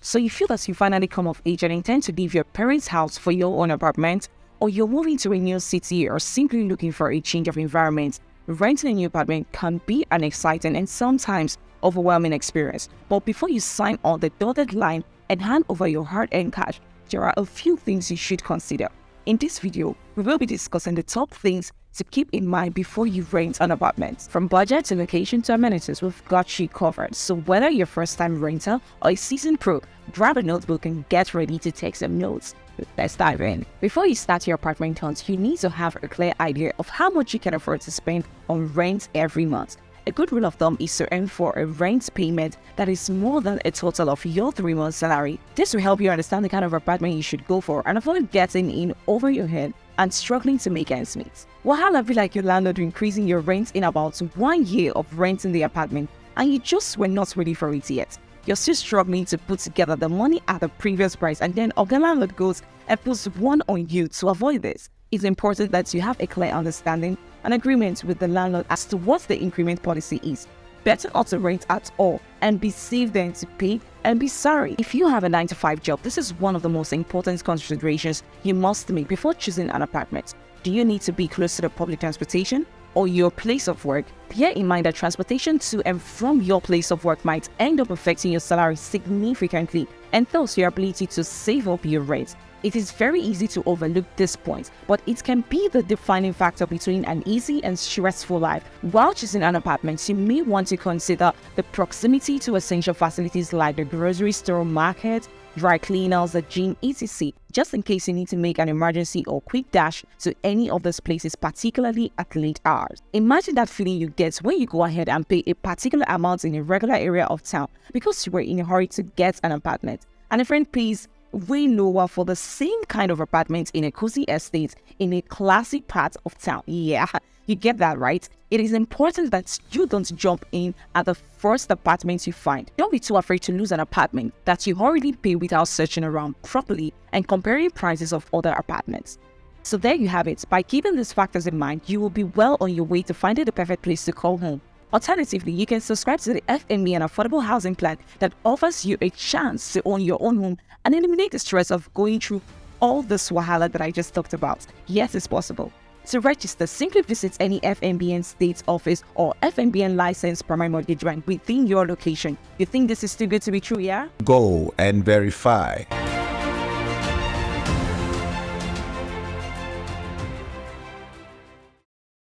So you feel that you finally come of age and intend to leave your parents' house for your own apartment, or you're moving to a new city or simply looking for a change of environment. Renting a new apartment can be an exciting and sometimes overwhelming experience. But before you sign on the dotted line and hand over your hard-earned cash, there are a few things you should consider. In this video, we will be discussing the top things to keep in mind before you rent an apartment. From budget to location to amenities, we've got you covered. So whether you're a first-time renter or a seasoned pro, grab a notebook and get ready to take some notes. Let's dive in. Before you start your apartment hunt, you need to have a clear idea of how much you can afford to spend on rent every month. A good rule of thumb is to aim for a rent payment that is more than a total of your 3 months' salary. This will help you understand the kind of apartment you should go for and avoid getting in over your head and struggling to make ends meet. Wahala be like your landlord increasing your rent in about 1 year of renting the apartment and you just were not ready for it yet. You're still struggling to put together the money at the previous price, and then the landlord goes and puts one on you. To avoid this, it's important that you have a clear understanding and agreement with the landlord as to what the increment policy is. Better not to rent at all and be safe than to pay and be sorry. If you have a 9-to-5 job, this is one of the most important considerations you must make before choosing an apartment. Do you need to be close to the public transportation or your place of work? Bear in mind that transportation to and from your place of work might end up affecting your salary significantly and thus your ability to save up your rent. It is very easy to overlook this point, but it can be the defining factor between an easy and stressful life. While choosing an apartment, you may want to consider the proximity to essential facilities like the grocery store, market, dry cleaners, the gym, etc., just in case you need to make an emergency or quick dash to any of those places, particularly at late hours. Imagine that feeling you get when you go ahead and pay a particular amount in a regular area of town because you were in a hurry to get an apartment, and a friend pays way lower for the same kind of apartment in a cozy estate in a classic part of town. Yeah, you get that, right? It is important that you don't jump in at the first apartment you find. Don't be too afraid to lose an apartment that you already pay without searching around properly and comparing prices of other apartments. So there you have it. By keeping these factors in mind, you will be well on your way to finding the perfect place to call home. Alternatively, you can subscribe to the FMB, an affordable housing plan that offers you a chance to own your own home and eliminate the stress of going through all this wahala that I just talked about. Yes, it's possible. To register, simply visit any FMBN state office or FMBN licensed primary mortgage bank within your location. You think this is too good to be true, yeah? Go and verify.